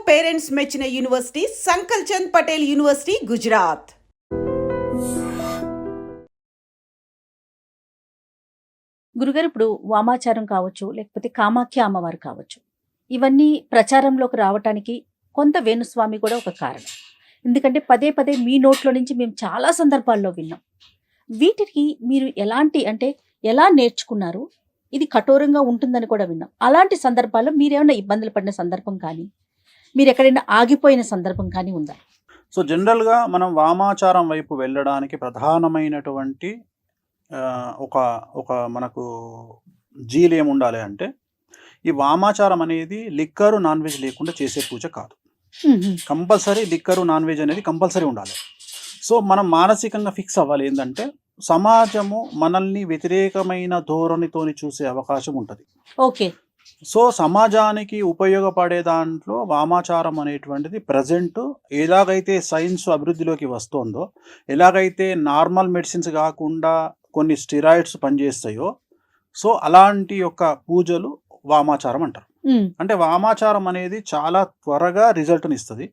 Parents మెచ్చిన university సంకల్ Chand Patel university Gujarat. గురుగారు, ఇప్పుడు వామాచారం కావచ్చు, లేకపోతే కామాఖ్య అమ్మవారు కావచ్చు, ఇవన్నీ ప్రచారంలోకి రావటానికి కొంత వేణుస్వామి కూడా ఒక కారణం. ఎందుకంటే పదే పదే మీ నోట్లో నుంచి మేము చాలా సందర్భాల్లో విన్నాం. వీటికి మీరు ఎలా నేర్చుకున్నారు? ఇది కఠోరంగా ఉంటుందని కూడా విన్నాం. అలాంటి సందర్భాల్లో మీరేమైనా ఇబ్బందులు పడిన సందర్భం కానీ, మీరు ఎక్కడైనా ఆగిపోయిన సందర్భం కానీ ఉందా? సో జనరల్గా మనం వామాచారం వైపు వెళ్ళడానికి ప్రధానమైనటువంటి ఒక ఒక మనకు జీలు ఏముండాలి అంటే, ఈ వామాచారం అనేది లిక్కరు నాన్ వెజ్ లేకుండా చేసే పూజ కాదు. కంపల్సరీ లిక్కరు నాన్ వెజ్ అనేది కంపల్సరీ ఉండాలి. సో మనం మానసికంగా ఫిక్స్ అవ్వాలి ఏంటంటే, సమాజము మనల్ని వ్యతిరేకమైన ధోరణితోని చూసే అవకాశం ఉంటుంది. ఓకే. సో సమాజానికి ఉపయోగపడే దాంట్లో వామాచారం అనేటువంటిది ప్రజెంట్ ఎలాగైతే సైన్స్ అభివృద్ధిలోకి వస్తుందో, ఎలాగైతే నార్మల్ మెడిసిన్స్ కాకుండా కొన్ని స్టెరాయిడ్స్ పనిచేస్తాయో, సో అలాంటి యొక్క పూజలు వామాచారం అంటారు. అంటే వామాచారం అనేది చాలా త్వరగా రిజల్ట్ని ఇస్తుంది.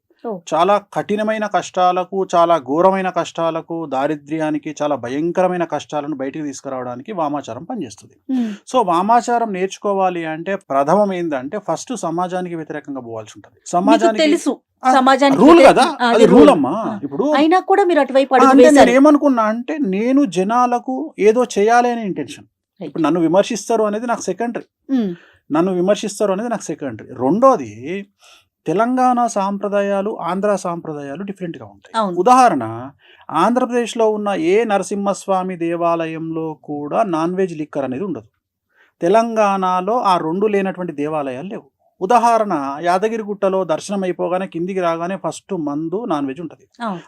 చాలా కఠినమైన కష్టాలకు, చాలా ఘోరమైన కష్టాలకు, దారిద్ర్యానికి, చాలా భయంకరమైన కష్టాలను బయటికి తీసుకురావడానికి వామాచారం పనిచేస్తుంది. సో వామాచారం నేర్చుకోవాలి అంటే ప్రథమం ఏంటంటే, ఫస్ట్ సమాజానికి వ్యతిరేకంగా పోవాల్సి ఉంటుంది. సమాజానికి రూల్ కదా, అది రూల్ అమ్మా. ఇప్పుడు అయినా కూడా మీరు అటువైపు నేను ఏమనుకున్నా అంటే, నేను జనాలకు ఏదో చేయాలి అనే ఇంటెన్షన్. ఇప్పుడు నన్ను విమర్శిస్తారు అనేది నాకు సెకండరీ. రెండోది, తెలంగాణ సాంప్రదాయాలు, ఆంధ్ర సాంప్రదాయాలు డిఫరెంట్గా ఉంటాయి. ఉదాహరణ, ఆంధ్రప్రదేశ్లో ఉన్న ఏ నరసింహస్వామి దేవాలయంలో కూడా నాన్ వెజ్ లిక్కర్ అనేది ఉండదు. తెలంగాణలో ఆ రెండు లేనటువంటి దేవాలయాలు లేవు. ఉదాహరణ, యాదగిరిగుట్టలో దర్శనం అయిపోగానే కిందికి రాగానే ఫస్ట్ మందు నాన్ వెజ్ ఉంటుంది.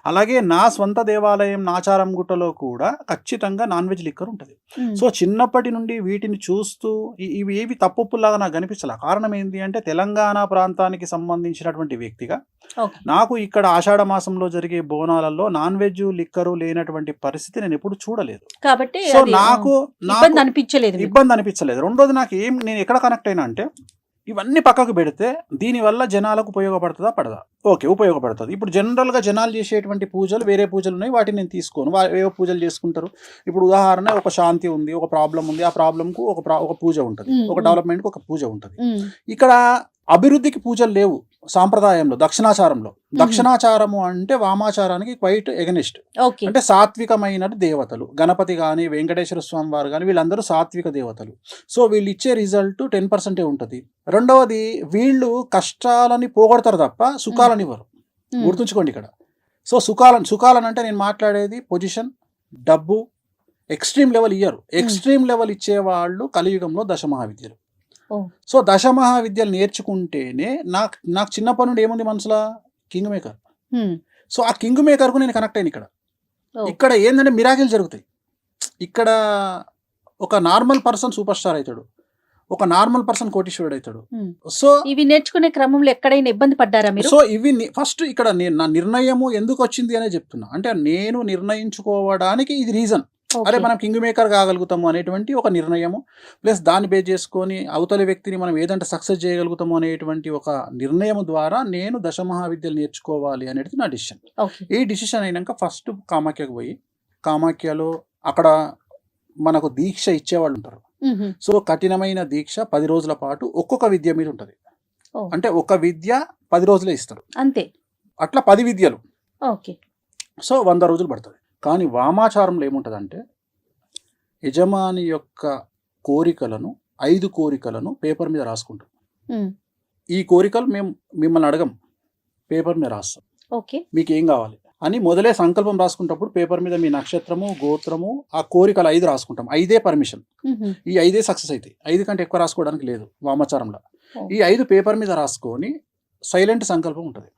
అలాగే నా స్వంత దేవాలయం నాచారం గుట్టలో కూడా ఖచ్చితంగా నాన్ వెజ్ లిక్కర్ ఉంటుంది. సో చిన్నప్పటి నుండి వీటిని చూస్తూ ఇవి ఏవి తప్పులాగా నాకు కనిపించాల. కారణం ఏంటి అంటే, తెలంగాణ ప్రాంతానికి సంబంధించినటువంటి వ్యక్తిగా నాకు ఇక్కడ ఆషాఢ మాసంలో జరిగే బోనాలలో నాన్ వెజ్ లిక్కరు లేనటువంటి పరిస్థితి నేను ఎప్పుడు చూడలేదు. కాబట్టి సో నాకు ఇబ్బంది అనిపించలేదు. రెండోది, నేను ఎక్కడ కనెక్ట్ అయినా అంటే, ఇవన్నీ పక్కకు పెడితే దీనివల్ల జనాలకు ఉపయోగపడుతుందా పడదా? ఓకే, ఉపయోగపడుతుంది. ఇప్పుడు జనరల్గా జనాలు చేసేటువంటి పూజలు వేరే పూజలు ఉన్నాయి, వాటిని నేను తీసుకోను. ఏవో పూజలు చేసుకుంటారు. ఇప్పుడు ఉదాహరణ, ఒక శాంతి ఉంది, ఒక ప్రాబ్లం ఉంది, ఆ ప్రాబ్లంకు ఒక పూజ ఉంటుంది, ఒక డెవలప్మెంట్కి ఒక పూజ ఉంటుంది. ఇక్కడ అభివృద్ధికి పూజలు లేవు సాంప్రదాయంలో. దక్షిణాచారము అంటే వామాచారానికి క్వైట్ ఎగనిస్ట్. అంటే సాత్వికమైన దేవతలు, గణపతి కానీ వెంకటేశ్వర స్వామి వారు కానీ, వీళ్ళందరూ సాత్విక దేవతలు. సో వీళ్ళు ఇచ్చే రిజల్ట్ 10% ఉంటుంది. రెండవది, వీళ్ళు కష్టాలని పోగొడతారు తప్ప సుఖాలని ఇవ్వరు. గుర్తుంచుకోండి ఇక్కడ. సో సుఖాలని అంటే నేను మాట్లాడేది పొజిషన్, డబ్బు, ఎక్స్ట్రీమ్ లెవెల్ ఇయ్యరు. ఎక్స్ట్రీమ్ లెవెల్ ఇచ్చేవాళ్ళు కలియుగంలో దశమహావిద్యలు. సో దశమహావిద్యలు నేర్చుకుంటేనే నాకు చిన్నప్పటి నుండి ఏముంది మనసులో, కింగ్ మేకర్. సో ఆ కింగ్ మేకర్కు నేను కనెక్ట్ అయ్యాను. ఇక్కడ ఏంటంటే మిరాకిల్ జరుగుతాయి. ఇక్కడ ఒక నార్మల్ పర్సన్ సూపర్ స్టార్ అవుతాడు, ఒక నార్మల్ పర్సన్ కోటీశ్వరుడు అవుతాడు. సో ఇవి నేర్చుకునే క్రమంలో ఎక్కడైనా ఇబ్బంది పడ్డారా మీరు? సో ఇవి ఫస్ట్ ఇక్కడ నా నిర్ణయము ఎందుకు వచ్చింది అనే చెప్తున్నా. అంటే నేను నిర్ణయించుకోవడానికి ఇది రీజన్. అరే మనం కింగ్ మేకర్ కాగలుగుతాము అనేటువంటి ఒక నిర్ణయము, ప్లస్ దాన్ని బేస్ చేసుకొని అవతలి వ్యక్తిని మనం ఏదంటే సక్సెస్ చేయగలుగుతాము అనేటువంటి ఒక నిర్ణయం ద్వారా నేను దశమహావిద్యలు నేర్చుకోవాలి అనేది నా డిసిషన్. ఈ డిసిషన్ అయినాక ఫస్ట్ కామాఖ్యకు పోయి, కామాఖ్యలో అక్కడ మనకు దీక్ష ఇచ్చేవాళ్ళు ఉంటారు. సో కఠినమైన దీక్ష 10 రోజుల పాటు ఒక్కొక్క విద్య మీద ఉంటుంది. అంటే ఒక విద్య 10 రోజులే ఇస్తారు అంతే. అట్లా 10 విద్యలు. సో 100 రోజులు పడుతుంది. కానీ వామాచారంలో ఏముంటుందంటే, యజమాని యొక్క కోరికలను 5 కోరికలను పేపర్ మీద రాసుకుంటాం. ఈ కోరికలు మేము మిమ్మల్ని అడగం, పేపర్ మీద రాస్తాం. మీకు ఏం కావాలి అని మొదలే సంకల్పం రాసుకుంటప్పుడు పేపర్ మీద మీ నక్షత్రము, గోత్రము, ఆ కోరికలు 5 రాసుకుంటాం. 5 పర్మిషన్. ఈ 5 సక్సెస్ అవుతాయి. 5 కంటే ఎక్కువ రాసుకోవడానికి లేదు వామాచారంలో. ఈ 5 పేపర్ మీద రాసుకొని సైలెంట్ సంకల్పం ఉంటుంది.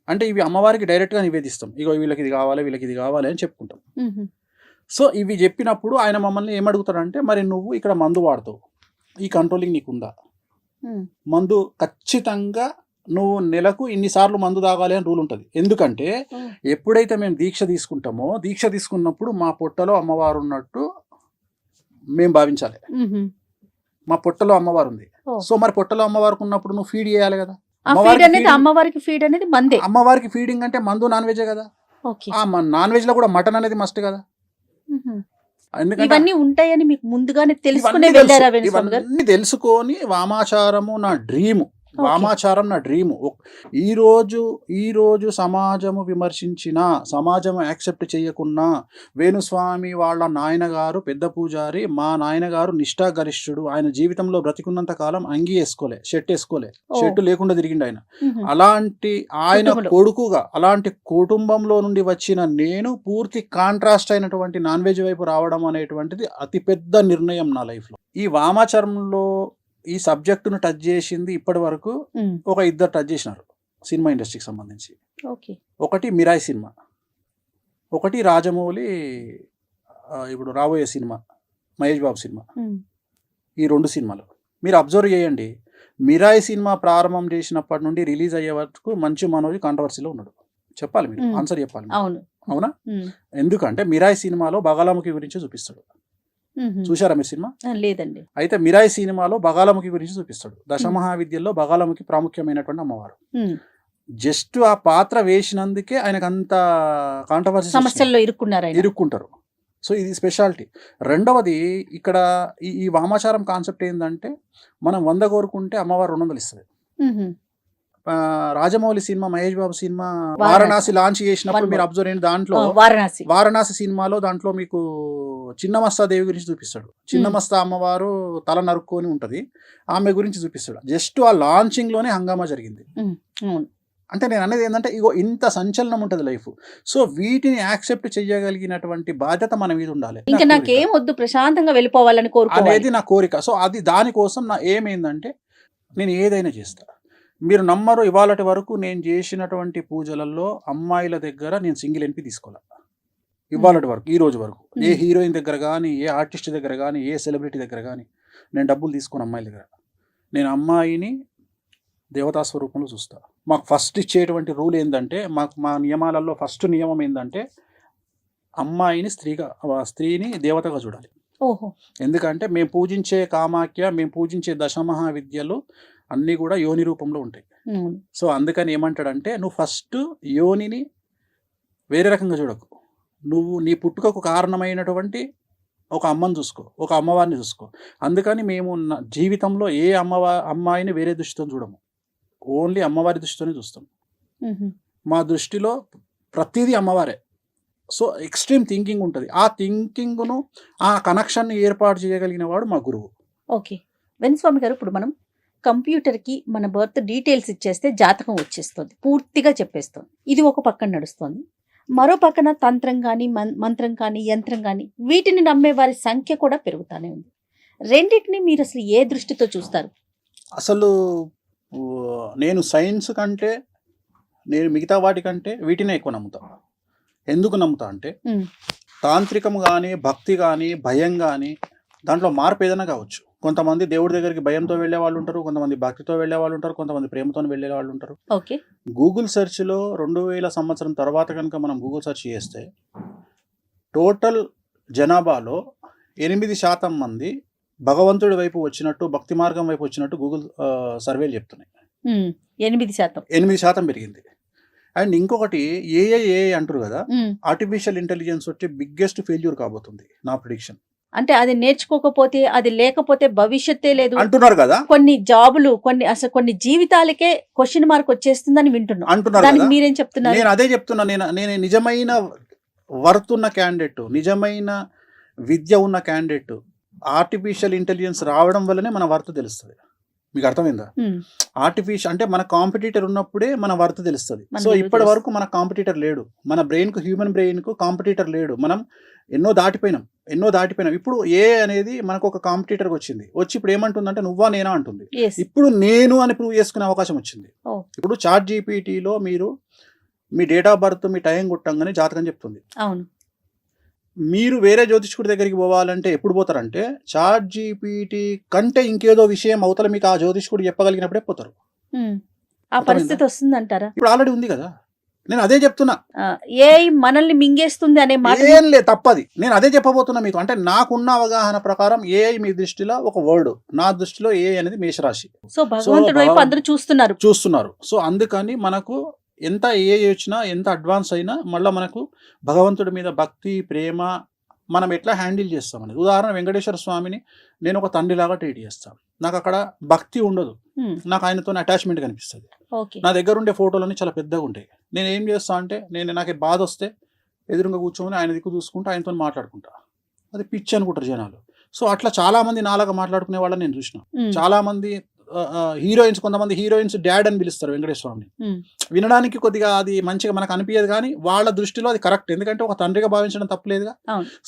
అంటే ఇవి అమ్మవారికి డైరెక్ట్గా నివేదిస్తాం. ఇగో వీళ్ళకి ఇది కావాలి, వీళ్ళకి ఇది కావాలి అని చెప్పుకుంటాం. సో ఇవి చెప్పినప్పుడు ఆయన మమ్మల్ని ఏమడుగుతాడంటే, మరి నువ్వు ఇక్కడ మందు వాడతావు, ఈ కంట్రోలింగ్ నీకుందా? మందు ఖచ్చితంగా నువ్వు నెలకు ఇన్నిసార్లు మందు తాగాలి అని రూల్ ఉంటుంది. ఎందుకంటే ఎప్పుడైతే మేము దీక్ష తీసుకుంటామో, దీక్ష తీసుకున్నప్పుడు మా పొట్టలో అమ్మవారు ఉన్నట్టు మేము భావించాలి. మా పొట్టలో అమ్మవారు ఉంది. సో మరి పొట్టలో అమ్మవారికి ఉన్నప్పుడు నువ్వు ఫీడ్ చేయాలి కదా. ఆ ఫీడ్ అమ్మవారికి అనేది feeding- అమ్మవారికి ఫీడ్ అనేది మందే. అమ్మవారికి ఫీడింగ్ అంటే మందు నాన్ వెజే కదా. ఓకే. ఆ నాన్ వెజ్ లో కూడా మటన్ అనేది మస్ట్ కదా. మ్మ్. ఎందుకంటే ఇవన్నీ ఉంటాయని మీకు ముందుగానే తెలుసుకునే ఇవన్నీ వెళ్ళారా తెలుసు. వేణుస్వామి గారు? ఇవన్నీ తెలుసుకొని వామాచారము నా డ్రీము. ఓకే. వామాచారం నా డ్రీము. ఈ రోజు సమాజము విమర్శించిన, సమాజము యాక్సెప్ట్ చేయకున్నా, వేణుస్వామి వాళ్ళ నాయనగారు పెద్ద పూజారి, మా నాయనగారు నిష్ఠాగరిష్ఠుడు, ఆయన జీవితంలో బ్రతికున్నంత కాలం అంగి వేసుకోలే, షర్ట్ వేసుకోలే, ఓ. షర్ట్ లేకుండా తిరిగిండు ఆయన. మ్మ్. అలాంటి ఆయన కుటుంబంలో. కొడుకుగా, అలాంటి కుటుంబంలో నుండి వచ్చిన నేను పూర్తి కాంట్రాస్ట్ అయినటువంటి నాన్ వెజ్ వైపు రావడం అనేటువంటిది అతిపెద్ద నిర్ణయం నా లైఫ్లో. ఈ వామాచారంలో ఈ సబ్జెక్టును టచ్ చేసింది ఇప్పటి వరకు మ్మ్. ఒక ఇద్దరు టచ్ చేసినారు సినిమా ఇండస్ట్రీకి సంబంధించి. ఓకే. ఒకటి మిరాయి సినిమా, ఒకటి రాజమౌళి ఇప్పుడు రాబోయే సినిమా మహేష్ బాబు సినిమా. మ్మ్. ఈ 2 సినిమాలు మీరు అబ్జర్వ్ చేయండి. మిరాయి సినిమా ప్రారంభం చేసినప్పటి నుండి రిలీజ్ అయ్యే వరకు మంచు మనోజ్ కాంట్రవర్సీలో ఉన్నాడు. చెప్పాలి మీరు, మ్మ్. ఆన్సర్ చెప్పాలి మీరు. అవును. అవునా? మ్మ్. ఎందుకంటే మిరాయి సినిమాలో బగాలాముఖి గురించి చూపిస్తాడు. మ్మ్. చూశారా మీరు సినిమా? లేదండి. అయితే మిరాయి సినిమాలో బగాలాముఖి గురించి చూపిస్తాడు. దశమహావిద్యల్లో బగాలాముఖి ప్రాముఖ్యమైనటువంటి అమ్మవారు. మ్మ్. జస్ట్ ఆ పాత్ర వేసినందుకే ఆయనకు అంత కాంట్రవర్సీ సమస్యల్లో ఇరుక్కున్నారు ఆయన. ఇరుక్కుంటారు. సో ఇది స్పెషాలిటీ. రెండవది ఇక్కడ ఈ వామాచారం కాన్సెప్ట్ ఏంటంటే మనం 100 కోరుకుంటే అమ్మవారు 200 ఇస్తుంది. మ్మ్. Rajamouli cinema, Mahesh Babu cinema Varanasi. Varanasi launch చేసినప్పుడు One మీరు more. అబ్జర్వ్ అయిన దాంట్లో వారణాసి. వారణాసి సినిమాలో దాంట్లో మీకు చిన్నమస్తా దేవి గురించి చూపిస్తాడు. చిన్నమస్తా అమ్మవారు తల నరుక్కొని ఉంటది, ఆమె గురించి చూపిస్తాడు. జస్ట్ ఆ లాంచింగ్ లోనే హంగామా జరిగింది. మ్మ్. అవును. అంటే నేను అనేది ఏంటంటే ఇగో ఇంత సంచలనం ఉంటుంది లైఫ్. సో వీటిని యాక్సెప్ట్ చేయగలిగినటువంటి బాధ్యత మన మీద ఉండాలి. ఇంకా నా నాకేం కోరిక. వద్దు, ప్రశాంతంగా వెళ్ళిపోవాలని కోరుకోవాలి. అనేది నా కోరిక. సో అది దానికోసం నా ఏమైందంటే నేను ఏదైనా చేస్తా. మీరు నమ్మరు, ఇవాళటి వరకు నేను చేసినటువంటి పూజలలో అమ్మాయిల దగ్గర నేను సింగిల్ ఎన్పి తీసుకోవాలి. ఇవాళటి వరకు, ఈ రోజు వరకు ఏ హీరోయిన్ దగ్గర కానీ, ఏ ఆర్టిస్ట్ దగ్గర కానీ, ఏ సెలబ్రిటీ దగ్గర కానీ నేను డబ్బులు తీసుకోను అమ్మాయిల దగ్గర. నేను అమ్మాయిని దేవతా స్వరూపంలో చూస్తా. మాకు ఫస్ట్ ఇచ్చేటువంటి రూల్ ఏంటంటే, మా నియమాలలో ఫస్ట్ నియమం ఏంటంటే అమ్మాయిని స్త్రీని దేవతగా చూడాలి. ఓహో. ఎందుకంటే మేము పూజించే కామాఖ్య, మేము పూజించే దశమహావిద్యలు అన్నీ కూడా యోని రూపంలో ఉంటాయి. అవును. సో అందుకని ఏమంటాడంటే నువ్వు ఫస్ట్ యోనిని వేరే రకంగా చూడకు, నువ్వు నీ పుట్టుకకు కారణమైనటువంటి ఒక అమ్మని చూసుకో, ఒక అమ్మవారిని చూసుకో. అందుకని మేము జీవితంలో ఏ అమ్మాయిని వేరే దృష్టితో చూడము, ఓన్లీ అమ్మవారి దృష్టితోనే చూస్తాం. మ్మ్. మా దృష్టిలో ప్రతిదీ అమ్మవారే. సో ఎక్స్ట్రీమ్ థింకింగ్ ఉంటుంది. ఆ థింకింగ్ను, ఆ కనెక్షన్ని ఏర్పాటు చేయగలిగిన వాడు మా గురువు. ఓకే. వేణుస్వామి గారు, ఇప్పుడు మనం కంప్యూటర్కి మన బర్త్ డీటెయిల్స్ ఇచ్చేస్తే జాతకం వచ్చేస్తుంది, పూర్తిగా చెప్పేస్తుంది. ఇది ఒక పక్కన నడుస్తుంది. మరో పక్కన తంత్రం కానీ, మంత్రం కానీ, యంత్రం కానీ, వీటిని నమ్మే వారి సంఖ్య కూడా పెరుగుతూనే ఉంది. రెండింటిని మీరు అసలు ఏ దృష్టితో చూస్తారు? అసలు నేను సైన్స్ కంటే, నేను మిగతా వాటికంటే వీటినే ఎక్కువ నమ్ముతా. ఎందుకు నమ్ముతా అంటే తాంత్రికం కానీ, భక్తి కానీ, భయం కానీ, దాంట్లో మార్పు ఏదైనా కావచ్చు. కొంతమంది దేవుడి దగ్గరికి భయంతో వెళ్ళే వాళ్ళు ఉంటారు, కొంతమంది భక్తితో వెళ్ళే వాళ్ళు ఉంటారు, కొంతమంది ప్రేమతో వెళ్ళే వాళ్ళు ఉంటారు. ఓకే. గూగుల్ సెర్చ్లో 2000 సంవత్సరం తర్వాత కనుక మనం గూగుల్ సెర్చ్ చేస్తే టోటల్ జనాభాలో 8% మంది భగవంతుడి వైపు వచ్చినట్టు, భక్తి మార్గం వైపు వచ్చినట్టు గూగుల్ సర్వేలు చెప్తున్నాయి. 8%. 8% పెరిగింది. అండ్ ఇంకొకటి ఏఐ అంటారు కదా, ఆర్టిఫిషియల్ ఇంటెలిజెన్స్ వచ్చి బిగ్గెస్ట్ ఫెయిల్యూర్ కాబోతుంది నా ప్రిడిక్షన్. అంటే అది నేర్చుకోకపోతే, అది లేకపోతే భవిష్యత్తే లేదు అంటున్నారు కదా, కొన్ని జాబులు, కొన్ని జీవితాలకే క్వశ్చన్ మార్క్ వచ్చేస్తుందని వింటున్నాం. అంటున్నారు దానికి కదా. మీరేం చెప్తున్నారు? నేను అదే చెప్తున్నా. నేను నిజమైన వర్త్ ఉన్న క్యాండిడేట్, నిజమైన విద్య ఉన్న క్యాండిడేట్, ఆర్టిఫిషియల్ ఇంటెలిజెన్స్ రావడం వల్లనే మన వర్త్ తెలుస్తుంది. మీకు అర్థమైందా? ఆర్టిఫిషియల్ అంటే మన కాంపిటీటర్ ఉన్నప్పుడే మన వర్త్ తెలుస్తుంది. సో ఇప్పటి వరకు మన కాంపిటీటర్ లేడు, మన బ్రెయిన్కు, హ్యూమన్ బ్రెయిన్కు కాంపిటీటర్ లేడు. మనం ఎన్నో దాటిపోయినాం. ఇప్పుడు ఏ అనేది మనకు ఒక కాంపిటీటర్కి వచ్చింది. వచ్చి ఇప్పుడు ఏమంటుందంటే నువ్వా నేనా అంటుంది. ఇప్పుడు నేను అని ప్రూవ్ చేసుకునే అవకాశం వచ్చింది. ఇప్పుడు చాట్ జీపీటీలో మీరు మీ డేట్ ఆఫ్ బర్త్, మీ టైం కొట్టంగానే జాతకం చెప్తుంది. అవును. మీరు వేరే జ్యోతిష్కుడి దగ్గరికి పోవాలంటే ఎప్పుడు పోతారంటే చాట్ జీపీటీ కంటే ఇంకేదో విషయం అవతల మీకు ఆ జ్యోతిష్కుడు చెప్పగలిగినప్పుడే పోతారు. ఆ పరిస్థితి వస్తుందంటారా? ఇప్పుడు ఆల్రెడీ ఉంది కదా. నేను అదే చెప్తున్నా. ఏఐ మనల్ని మింగేస్తుంది అనే మాట ఏం లేదు, తప్పది. నేను అదే చెప్పబోతున్నా మీకు. అంటే నాకున్న అవగాహన ప్రకారం ఏఐ మీ దృష్టిలో ఒక వర్డ్, నా దృష్టిలో ఏఐ అనేది మేషరాశి. సో భగవంతుడి వైపు అందరూ చూస్తున్నారు. సో అందుకని మనకు ఎంత ఏఐ వచ్చినా, ఎంత అడ్వాన్స్ అయినా, మళ్ళీ మనకు భగవంతుడి మీద భక్తి, ప్రేమ మనం ఎట్లా హ్యాండిల్ చేస్తాం అనేది. ఉదాహరణ, వెంకటేశ్వర స్వామిని నేను ఒక తండ్రిలాగా ట్రీట్ చేస్తాను. నాకు అక్కడ భక్తి ఉండదు, నాకు ఆయనతో అటాచ్మెంట్ కనిపిస్తుంది. నా దగ్గర ఉండే ఫోటోలన్నీ చాలా పెద్దగా ఉంటాయి. నేను ఏం చేస్తా అంటే, నాకు బాధ వస్తే ఎదురుగా కూర్చొని ఆయన దిక్కు చూసుకుంటూ ఆయనతో మాట్లాడుకుంటా. అది పిచ్చి అనుకుంటారు జనాలు. సో అట్లా చాలా మంది నాలాగా మాట్లాడుకునే వాళ్ళని నేను చూసిన. చాలా మంది హీరోయిన్స్, కొంతమంది హీరోయిన్స్ డాడ్ అని పిలుస్తారు వెంకటేశ్వర స్వామిని. వినడానికి కొద్దిగా అది మంచిగా మనకు అనిపించదు, కానీ వాళ్ళ దృష్టిలో అది కరెక్ట్. ఎందుకంటే ఒక తండ్రిగా భావించడం తప్పలేదుగా.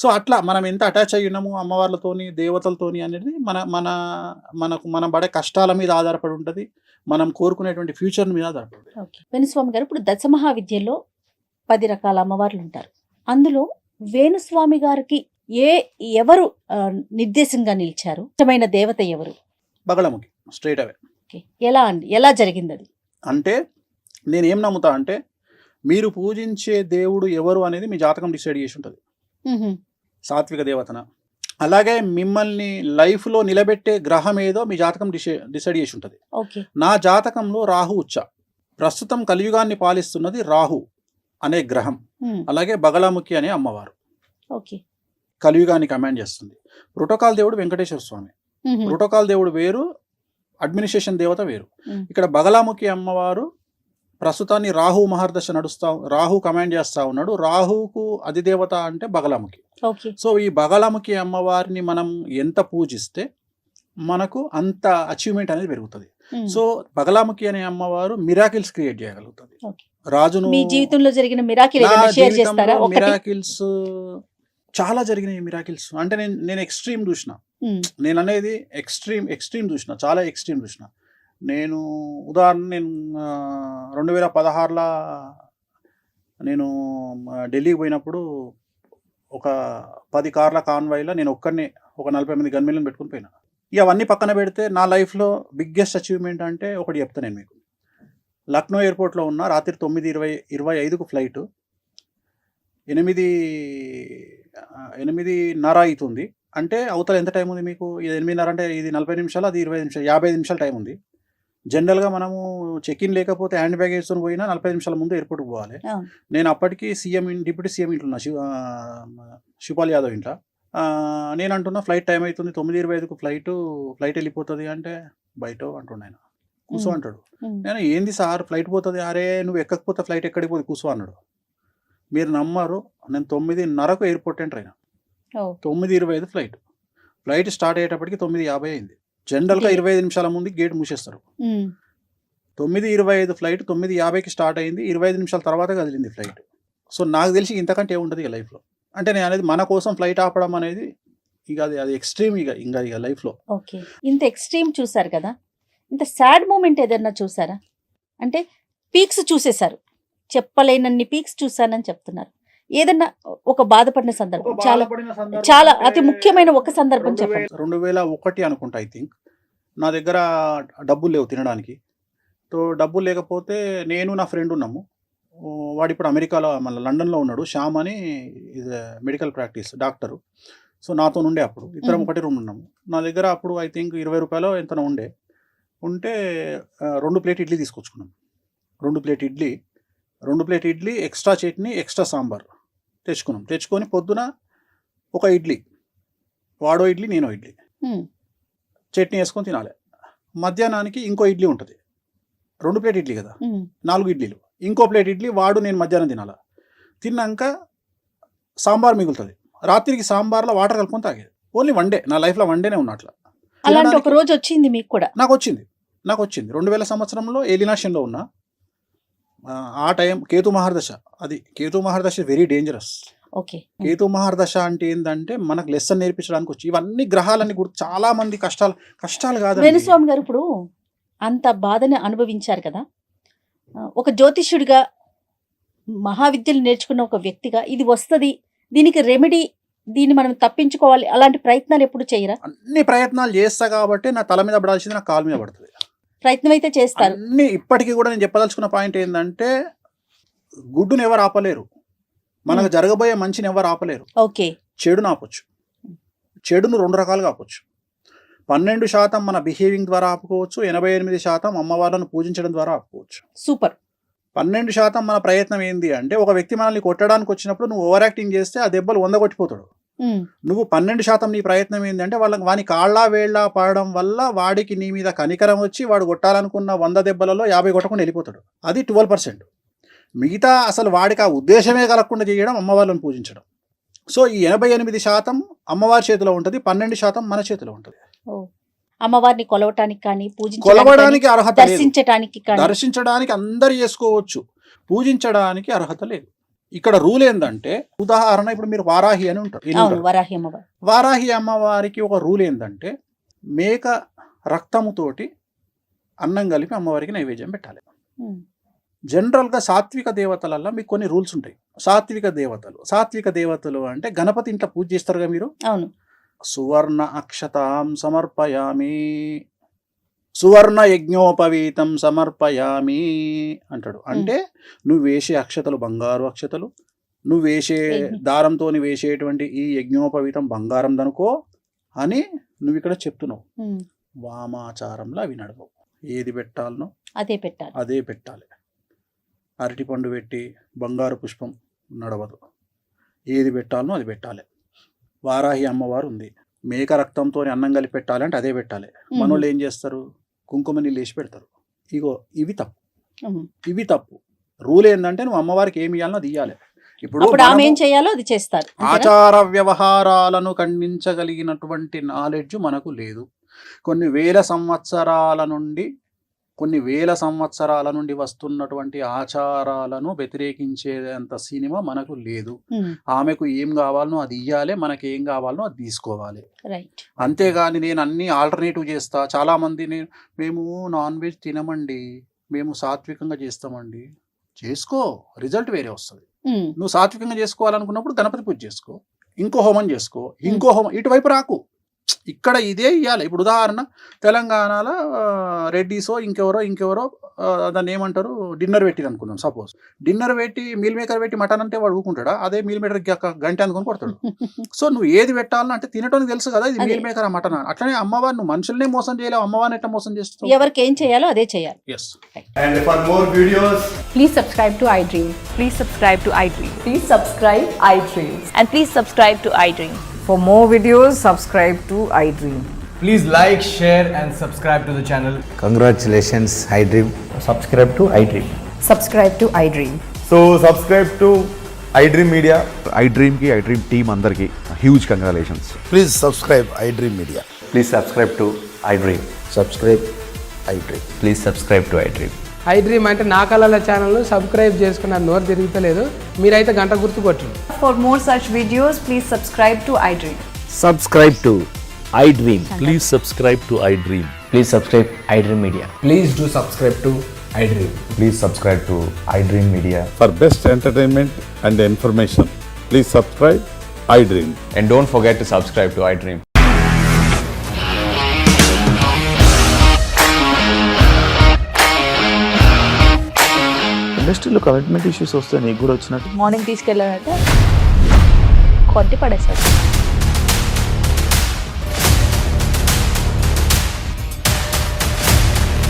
సో అట్లా మనం ఎంత అటాచ్ అయ్యి ఉన్నాము అమ్మవార్లతోని, దేవతలతోని అనేది మనం పడే కష్టాల మీద ఆధారపడి ఉంటుంది, మనం కోరుకునేటువంటి ఫ్యూచర్ మీద ఆధారపడి. వేణుస్వామి గారు, ఇప్పుడు దశమహావిద్యలో 10 రకాల అమ్మవార్లు ఉంటారు. అందులో వేణుస్వామి గారికి ఎవరు నిర్దేశంగా నిలిచారు? ఇష్టమైన దేవత ఎవరు? బగళముఖి, స్ట్రైట్ అవే. ఎలా జరిగింది అది? అంటే నేను ఏం నమ్ముతా అంటే, మీరు పూజించే దేవుడు ఎవరు అనేది మీ జాతకం డిసైడ్ చేసి ఉంటుంది. సాత్విక దేవతన, అలాగే మిమ్మల్ని లైఫ్లో నిలబెట్టే గ్రహం ఏదో మీ జాతకం డిసైడ్ చేసి ఉంటుంది. నా జాతకంలో రాహు ఉచ్చ, ప్రస్తుతం కలియుగాన్ని పాలిస్తున్నది రాహు అనే గ్రహం. అలాగే బగళముఖి అనే అమ్మవారు కలియుగాన్ని కమాండ్ చేస్తుంది. ప్రోటోకాల్ దేవుడు వెంకటేశ్వర స్వామి. ప్రోటోకాల్ దేవుడు వేరు, అడ్మినిస్ట్రేషన్ దేవత వేరు. ఇక్కడ బగళముఖి అమ్మవారు ప్రస్తుతాన్ని రాహు మహర్దశ రాహు కమాండ్ చేస్తా ఉన్నాడు. రాహుకు అధిదేవత అంటే బగళముఖి. సో ఈ బగళముఖి అమ్మవారిని మనం ఎంత పూజిస్తే మనకు అంత అచీవ్మెంట్ అనేది పెరుగుతుంది. సో బగళముఖి అనే అమ్మవారు మిరాకిల్స్ క్రియేట్ చేయగలుగుతుంది. రాజును, మీ జీవితంలో జరిగిన మిరాకిల్స్ చాలా జరిగినాయి. మిరాకిల్స్ అంటే నేను ఎక్స్ట్రీమ్ చూసిన, నేను అనేది ఎక్స్ట్రీమ్ చూసిన, చాలా ఎక్స్ట్రీమ్ చూసిన. నేను ఉదాహరణ, నేను 2016లో నేను ఢిల్లీకి పోయినప్పుడు ఒక 10 కార్ల కాన్వాయ్లో నేను ఒక్కడిని ఒక 40 మంది గన్మెన్లను పెట్టుకుని పోయినా. ఇక అవన్నీ పక్కన పెడితే నా లైఫ్లో బిగ్గెస్ట్ అచీవ్మెంట్ అంటే ఒకటి చెప్తాను నేను మీకు. లక్నో ఎయిర్పోర్ట్లో ఉన్న రాత్రి 9:25కు ఫ్లైట్, 8:30 అవుతుంది. అంటే అవతల ఎంత టైం ఉంది మీకు? ఇది 8:30 అంటే ఇది 40 నిమిషాలు, అది 20 నిమిషాలు, 55 నిమిషాలు టైం ఉంది. జనరల్గా మనము చెక్ ఇన్ లేకపోతే హ్యాండ్ బ్యాగ్ వేసుకొని పోయినా 40 నిమిషాల ముందు ఎయిర్పోర్ట్కి పోవాలి. నేను అప్పటికి డిప్యూటీ సీఎం ఇంట్లో, శివపాల్ యాదవ్ ఇంట్లో. నేను అంటున్నా ఫ్లైట్ టైం అవుతుంది, 9:25కు ఫ్లైట్ వెళ్ళిపోతుంది అంటే, బయట అంటుండే ఆయన, కూర్చో అంటాడు. నేను ఏంది సార్ ఫ్లైట్ పోతుంది, అరే నువ్వు ఎక్కకపోతే ఫ్లైట్ ఎక్కడికి పోతుంది, కూర్చో అన్నాడు. మీరు నమ్మరు, నేను 9:30కు ఎయిర్పోర్ట్ ఎంటర్ అయినా. 9:25 ఫ్లైట్ స్టార్ట్ అయ్యేటప్పటికి 9:50 అయింది. జనరల్గా 25 నిమిషాల ముందు గేట్ మూసేస్తారు. 9:25 ఫ్లైట్ 9:50కి స్టార్ట్ అయింది, 25 నిమిషాల తర్వాత కదిలింది ఫ్లైట్. సో నాకు తెలిసి ఇంతకంటే ఏముంటుంది ఇక లైఫ్లో. అంటే నేను అనేది మన కోసం ఫ్లైట్ ఆపడం అనేది ఇక అది ఎక్స్ట్రీమ్. ఇక లైఫ్లో ఇంత ఎక్స్ట్రీమ్ చూసారు కదా, ఇంత సాడ్ మూమెంట్ ఏదన్నా చూసారా? అంటే పీక్స్ చూసేశారు, చెప్పలేనన్ని పీక్స్ చూసానని చెప్తున్నారు. ఏదన్నా ఒక బాధపడిన సందర్భం, చాలా అతి ముఖ్యమైన ఒక సందర్భం చెప్పండి. 2001 అనుకుంటా, ఐ థింక్. నా దగ్గర డబ్బులు లేవు తినడానికి. సో డబ్బులు లేకపోతే నేను నా ఫ్రెండ్ ఉన్నాము. వాడు ఇప్పుడు అమెరికాలో, మళ్ళీ లండన్లో ఉన్నాడు. శ్యామ్ అని మెడికల్ ప్రాక్టీస్ డాక్టరు. సో నాతో ఉండే అప్పుడు ఇద్దరం ఒకటి రూమ్ ఉన్నాము. నా దగ్గర అప్పుడు ఐ థింక్ 20 రూపాయలు ఎంతనో ఉంటే 2 ప్లేట్ ఇడ్లీ తీసుకొచ్చుకున్నాం. 2 plate idli, extra chutney, extra sambar తెచ్చుకొని పొద్దున ఒక ఇడ్లీ, వాడో ఇడ్లీ, నేనో ఇడ్లీ, చట్నీ వేసుకొని తినాలి. మధ్యాహ్నానికి ఇంకో ఇడ్లీ ఉంటుంది. 2 ప్లేట్ ఇడ్లీ కదా, 4 ఇడ్లీలు. ఇంకో ప్లేట్ ఇడ్లీ వాడు నేను మధ్యాహ్నం తినాలి. తిన్నాక సాంబార్ మిగులుతుంది. రాత్రికి సాంబార్లో వాటర్ కలుపుకొని తాగేది. Only 1 day. నా లైఫ్లో 1 డేనే ఉన్నట్ల. అలాంటి ఒక రోజు వచ్చింది మీకు కూడా? నాకు వచ్చింది. 2000 సంవత్సరంలో ఏలినాశంలో ఉన్నా. ఆ టైం కేతు మహర్దశ. అది కేతు మహర్దశ వెరీ డేంజరస్. కేతు మహర్దశ అంటే ఏంటంటే మనకు లెసన్ నేర్పించడానికి వచ్చి ఇవన్నీ గ్రహాలన్నీ చాలా మంది కష్టాలు కాదు. వేణుస్వామి గారు ఇప్పుడు అంత బాధని అనుభవించారు కదా, ఒక జ్యోతిష్యుడిగా, మహావిద్యలు నేర్చుకున్న ఒక వ్యక్తిగా, ఇది వస్తుంది, దీనికి రెమెడీ, దీన్ని మనం తప్పించుకోవాలి, అలాంటి ప్రయత్నాలు ఎప్పుడు చేయరా? అన్ని ప్రయత్నాలు చేస్తా కాబట్టి నా తల మీద పడాల్సింది నా కాలు మీద పడుతుంది. ప్రయత్నం అయితే చేస్తారు అన్ని. ఇప్పటికీ కూడా నేను చెప్పదలుచుకున్న పాయింట్ ఏంటంటే, గుడ్డును ఎవరు ఆపలేరు, మనకు జరగబోయే మంచిని ఎవరు ఆపలేరు. ఓకే. చెడును ఆపొచ్చు. చెడును 2 రకాలుగా ఆపొచ్చు. 12% మన బిహేవింగ్ ద్వారా ఆపుకోవచ్చు, 88% అమ్మవార్లను పూజించడం ద్వారా ఆపుకోవచ్చు. సూపర్. 12% మన ప్రయత్నం ఏంది అంటే, ఒక వ్యక్తి మనల్ని కొట్టడానికి వచ్చినప్పుడు నువ్వు ఓవర్ యాక్టింగ్ చేస్తే ఆ దెబ్బలు 100 కొట్టిపోతాడు. నువ్వు 12% నీ ప్రయత్నం ఏంటంటే వాని కాళ్ళ వేళ్ళ పడడం వల్ల వాడికి నీ మీద కనికరం వచ్చి వాడు కొట్టాలనుకున్న 100 దెబ్బలలో 50 కొట్టకుండా వెళ్ళిపోతాడు. అది 12%. మిగతా అసలు వాడికి ఆ ఉద్దేశమే కలగకుండా చేయడం అమ్మవార్లను పూజించడం. సో ఈ 88% అమ్మవారి చేతిలో ఉంటుంది, 12% మన చేతిలో ఉంటుంది. అమ్మవారిని కొలవటానికి కానీ కొలవడానికి అర్హత లేదు, దర్శించడానికి అందరు చేసుకోవచ్చు, పూజించడానికి అర్హత లేదు. ఇక్కడ రూల్ ఏంటంటే, ఉదాహరణ ఇప్పుడు మీరు వారాహి అని ఉంటారు, వారాహి అమ్మవారికి ఒక రూల్ ఏంటంటే మేక రక్తముతోటి అన్నం కలిపి అమ్మవారికి నైవేద్యం పెట్టాలి. జనరల్గా సాత్విక దేవతలల్లో మీకు కొన్ని రూల్స్ ఉంటాయి. సాత్విక దేవతలు అంటే గణపతి ఇంట్లో పూజ చేస్తారుగా మీరు. అవును. సువర్ణ అక్షతాం సమర్పయామి, సువర్ణ యజ్ఞోపవీతం సమర్పయామి అంటాడు. అంటే నువ్వు వేసే అక్షతలు బంగారు అక్షతలు, నువ్వు వేసే దారంతో వేసేటువంటి ఈ యజ్ఞోపవీతం బంగారం దనుకో అని నువ్వు ఇక్కడ చెప్తున్నావు. వామాచారంలో అవి నడవవు. ఏది పెట్టాలనో అదే పెట్టాలి. అరటిపండు పెట్టి బంగారు పుష్పం నడవదు. ఏది పెట్టాలనో అది పెట్టాలి. వారాహి అమ్మవారు ఉంది, మేక రక్తంతో అన్నం కలిపి పెట్టాలంటే అదే పెట్టాలి. మనోళ్ళు ఏం చేస్తారు, కుంకుమ నీళ్ళు వేసి పెడతారు. ఇగో ఇవి తప్పు. రూల్ ఏంటంటే నువ్వు అమ్మవారికి ఏమి ఇవ్వాలనో అది ఇవ్వాలి. ఇప్పుడు ఆచార వ్యవహారాలను ఖండించగలిగినటువంటి నాలెడ్జ్ మనకు లేదు. కొన్ని వేల సంవత్సరాల నుండి వస్తున్నటువంటి ఆచారాలను వ్యతిరేకించేంత సినిమా మనకు లేదు. ఆమెకు ఏం కావాలనో అది ఇయ్యాలి, మనకి ఏం కావాలనో అది తీసుకోవాలి. అంతేగాని నేను అన్ని ఆల్టర్నేటివ్ చేస్తా. చాలా మంది మేము నాన్ వెజ్ తినమండి, మేము సాత్వికంగా చేస్తామండి. చేసుకో, రిజల్ట్ వేరే వస్తుంది. నువ్వు సాత్వికంగా చేసుకోవాలనుకున్నప్పుడు గణపతి పూజ చేసుకో, ఇంకో హోమం చేసుకో, ఇటువైపు రాకు. ఇక్కడ ఇదే ఇవ్వాలి. ఇప్పుడు ఉదాహరణ తెలంగాణలో రెడ్డిసో ఇంకెవరో దాన్ని ఏమంటారు, డిన్నర్ పెట్టి అనుకుందాం. సపోజ్ డిన్నర్ పెట్టి మీల్ మేకర్ పెట్టి మటన్ అంటే వాడు ఊకుంటాడా? అదే మీల్ మేకర్ గంట అనుకుని కొడతాడు. సో నువ్వు ఏది పెట్టాలని అంటే తినటానికి తెలుసు కదా, ఇది మీల్ మేకర్ మటన్. అట్లనే అమ్మవారిని నువ్వు మనుషులనే మోసం చేయలేవు, అమ్మవారిని ఎట్లా మోసం చేస్తావు? ఎవరికి ఏం చేయాలో అదే చేయాలి. Yes. And for more videos, please subscribe to iDream. Please subscribe to iDream. Please subscribe iDream. And please subscribe to iDream. For more videos, subscribe to iDream. please like, share and subscribe to the channel. Congratulations, iDream. Subscribe to iDream. Subscribe to iDream. So subscribe to iDream Media. iDream team andarki huge congratulations. Please subscribe iDream Media. Please subscribe to iDream. Subscribe iDream. Please subscribe to iDream. iDream అంటే నా కళల ఛానల్ను subscribe చేసుకున్న నోరు తిరుగుతలేదు, మీరైతే గంట గుర్తు కొట్టండి. For more such videos, please subscribe to iDream. Subscribe to iDream. Please subscribe to iDream. Please subscribe iDream Media. Please do subscribe to iDream. Please subscribe to iDream Media. For best entertainment and information, please subscribe iDream. And don't forget to subscribe to iDream. ఇండస్ట్రీలో commitment issues వస్తే నీకు కూడా వచ్చినట్టు morning తీసుకెళ్ళాలంటే కొట్టి పడేసాడు.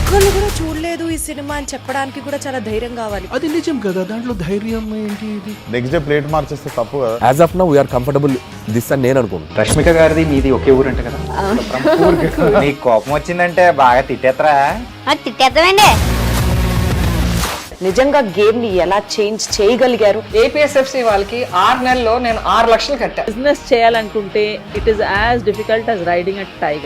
ఒక్కళ్ళు కూడా చూడలేదు ఈ సినిమా అని చెప్పడానికి కూడా చాలా ధైర్యం కావాలి. అది నిజం కదా, దాంట్లో ధైర్యం ఏంటి? నెక్స్ట్ డే ప్లేట్ మార్చేస్తే తప్పు కదా. As of now we are comfortable this అని నేను అనుకుంటున్నాను. రష్మిక గారిది మీది ఒకే ఊరు అంట కదా. నీకు కోపం వచ్చిందంటే బాగా తిట్టేత్తరా? తిట్టేద్దామండి. నిజంగా గేమ్ ని ఎలా చేంజ్ చేయగలిగారు? ఏపీఎస్ఎఫ్సి వాళ్ళకి 6 నెలల్లో నేను 6 లక్షలు కట్టా. బిజినెస్ చేయాలనుకుంటే it is as difficult as riding a tiger.